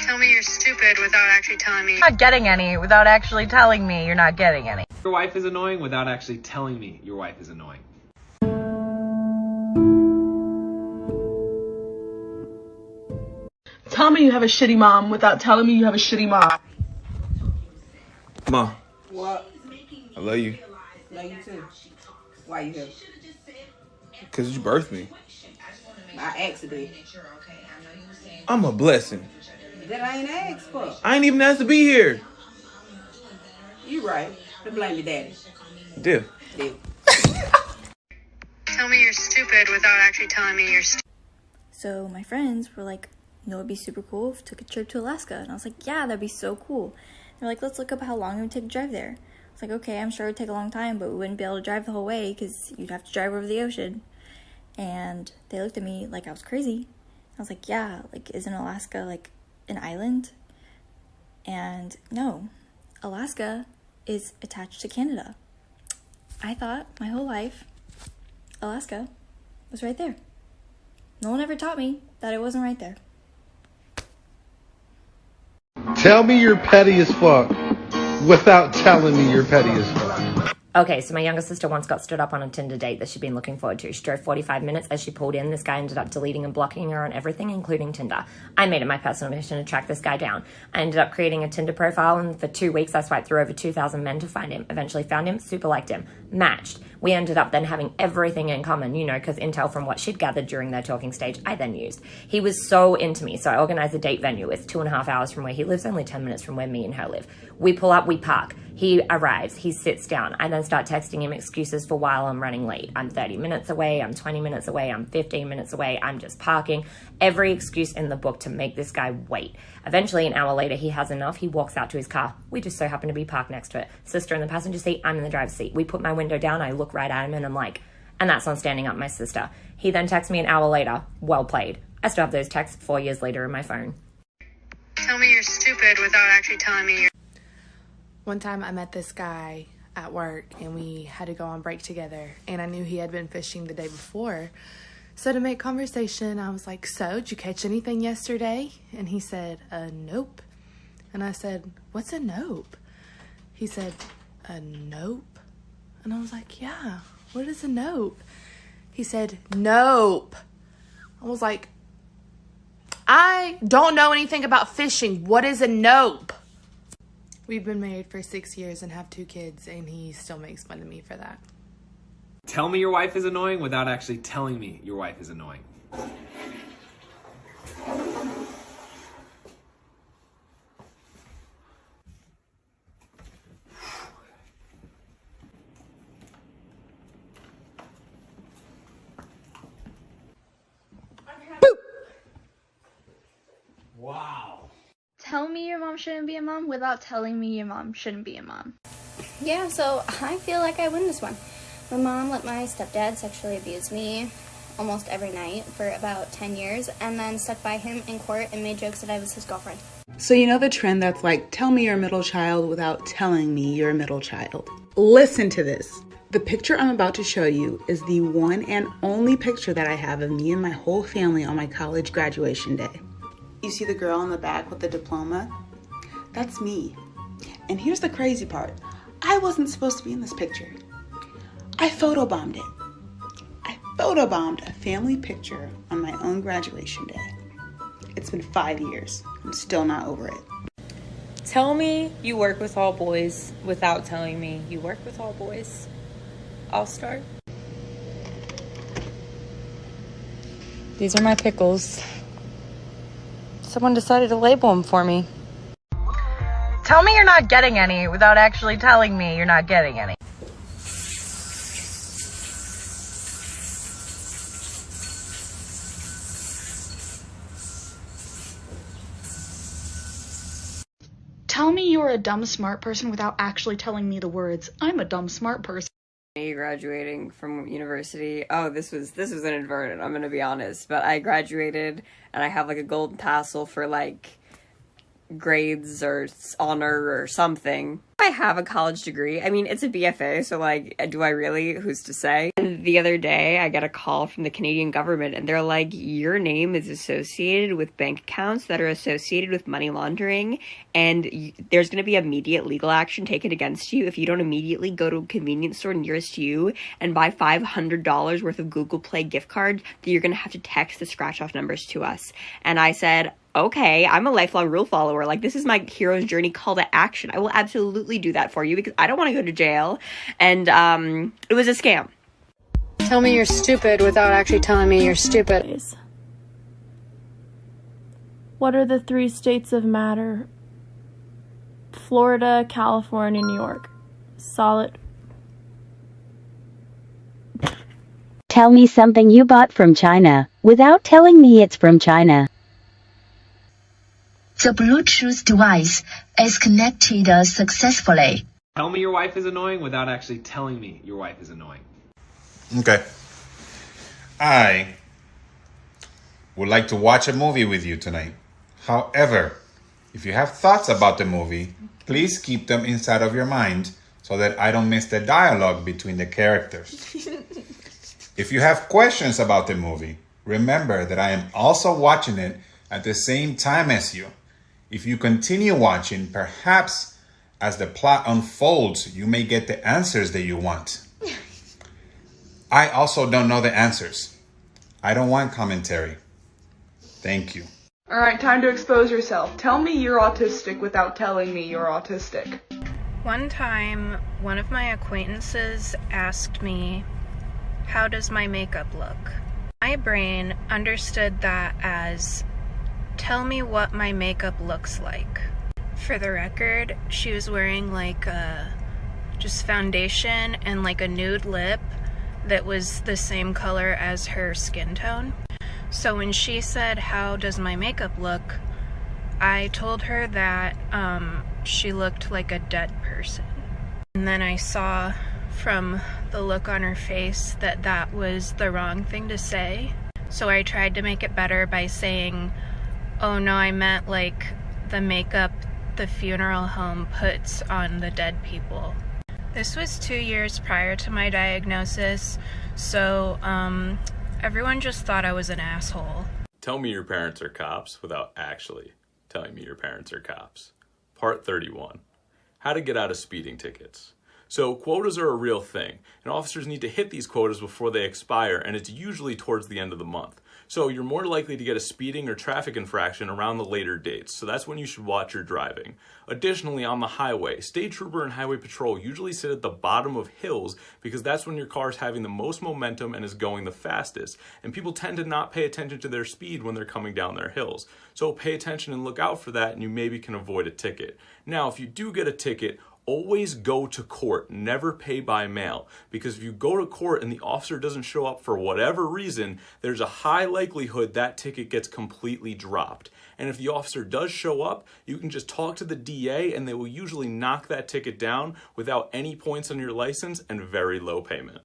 Tell me you're stupid without actually telling me. You're not getting any without actually telling me you're not getting any. Your wife is annoying without actually telling me your wife is annoying. Tell me you have a shitty mom without telling me you have a shitty mom. Mom. What? I love you. Love you too. Why you here? Because you birthed me. By accident. I'm a blessing. That I ain't asked for. I ain't even asked to be here. You right. To blame your daddy. Deal. Tell me you're stupid without actually telling me you're stupid. So my friends were like, you know, it'd be super cool if we took a trip to Alaska. And I was like, yeah, that'd be so cool. They're like, let's look up how long it would take to drive there. I was like, okay, I'm sure it would take a long time, but we wouldn't be able to drive the whole way because you'd have to drive over the ocean. And they looked at me like I was crazy. I was like, yeah, like, isn't Alaska like an island? And no, Alaska is attached to Canada. I thought my whole life Alaska was right there. No one ever taught me that it wasn't right there. Tell me you're petty as fuck without telling me you're petty as fuck. Okay, so my younger sister once got stood up on a Tinder date that she'd been looking forward to. She drove 45 minutes. As she pulled in, this guy ended up deleting and blocking her on everything, including Tinder. I made it my personal mission to track this guy down. I ended up creating a Tinder profile, and for 2 weeks, I swiped through over 2,000 men to find him. Eventually found him, super liked him, matched. We ended up then having everything in common, you know, because intel from what she'd gathered during their talking stage, I then used. He was so into me, so I organized a date venue. It's 2.5 hours from where he lives, only 10 minutes from where me and her live. We pull up, we park. He arrives, he sits down. I then start texting him excuses for while I'm running late. I'm 30 minutes away, I'm 20 minutes away, I'm 15 minutes away, I'm just parking. Every excuse in the book to make this guy wait. Eventually, an hour later, he has enough. He walks out to his car. We just so happen to be parked next to it. Sister in the passenger seat, I'm in the driver's seat. We put my window down, I look right at him, and I'm like, and that's on standing up, my sister. He then texts me an hour later, well played. I still have those texts 4 years later in my phone. Tell me you're stupid without actually telling me you're. One time I met this guy at work and we had to go on break together, and I knew he had been fishing the day before. So to make conversation, I was like, so did you catch anything yesterday? And he said, nope. And I said, what's a nope? He said, a nope? And I was like, yeah, what is a nope? He said, nope. I was like, I don't know anything about fishing. What is a nope? We've been married for 6 years and have 2 kids, and he still makes fun of me for that. Tell me your wife is annoying without actually telling me your wife is annoying. Wow. Tell me your mom shouldn't be a mom without telling me your mom shouldn't be a mom. Yeah, so I feel like I win this one. My mom let my stepdad sexually abuse me almost every night for about 10 years, and then stuck by him in court and made jokes that I was his girlfriend. So you know the trend that's like, tell me you're a middle child without telling me you're a middle child. Listen to this. The picture I'm about to show you is the one and only picture that I have of me and my whole family on my college graduation day. You see the girl in the back with the diploma? That's me. And here's the crazy part. I wasn't supposed to be in this picture. I photobombed it. I photobombed a family picture on my own graduation day. It's been 5 years. I'm still not over it. Tell me you work with all boys without telling me you work with all boys. I'll start. These are my pickles. Someone decided to label them for me. Tell me you're not getting any without actually telling me you're not getting any. Tell me you're a dumb smart person without actually telling me the words, I'm a dumb smart person. Graduating from university. Oh, this was inadvertent, I'm gonna be honest, but I graduated and I have like a golden tassel for like grades or honor or something. I have a college degree. I mean, it's a BFA, so like, do I really? Who's to say? And the other day, I got a call from the Canadian government, and they're like, your name is associated with bank accounts that are associated with money laundering, and there's going to be immediate legal action taken against you if you don't immediately go to a convenience store nearest you and buy $500 worth of Google Play gift cards that you're going to have to text the scratch-off numbers to us. And I said, okay, I'm a lifelong rule follower. Like, this is my hero's journey call to action. I will absolutely do that for you because I don't want to go to jail. And it was a scam. Tell me you're stupid without actually telling me you're stupid. What are the 3 states of matter? Florida, California, New York. Solid. Tell me something you bought from China without telling me it's from China. The Bluetooth device is connected successfully. Tell me your wife is annoying without actually telling me your wife is annoying. Okay. I would like to watch a movie with you tonight. However, if you have thoughts about the movie, please keep them inside of your mind so that I don't miss the dialogue between the characters. If you have questions about the movie, remember that I am also watching it at the same time as you. If you continue watching, perhaps as the plot unfolds, you may get the answers that you want. I also don't know the answers. I don't want commentary. Thank you. All right, time to expose yourself. Tell me you're autistic without telling me you're autistic. One time, one of my acquaintances asked me, how does my makeup look? My brain understood that as, tell me what my makeup looks like. For the record, she was wearing like just foundation and like a nude lip that was the same color as her skin tone. So when she said, how does my makeup look? I told her that she looked like a dead person. And then I saw from the look on her face that that was the wrong thing to say. So I tried to make it better by saying, oh no, I meant like the makeup the funeral home puts on the dead people. This was 2 years prior to my diagnosis, so everyone just thought I was an asshole. Tell me your parents are cops without actually telling me your parents are cops. Part 31. How to get out of speeding tickets. So quotas are a real thing, and officers need to hit these quotas before they expire, and it's usually towards the end of the month. So you're more likely to get a speeding or traffic infraction around the later dates, so that's when you should watch your driving. Additionally, on the highway, State Trooper and Highway Patrol usually sit at the bottom of hills because that's when your car is having the most momentum and is going the fastest, and people tend to not pay attention to their speed when they're coming down their hills. So pay attention and look out for that, and you maybe can avoid a ticket. Now, if you do get a ticket, always go to court, never pay by mail, because if you go to court and the officer doesn't show up for whatever reason, there's a high likelihood that ticket gets completely dropped. And if the officer does show up, you can just talk to the DA and they will usually knock that ticket down without any points on your license and very low payment.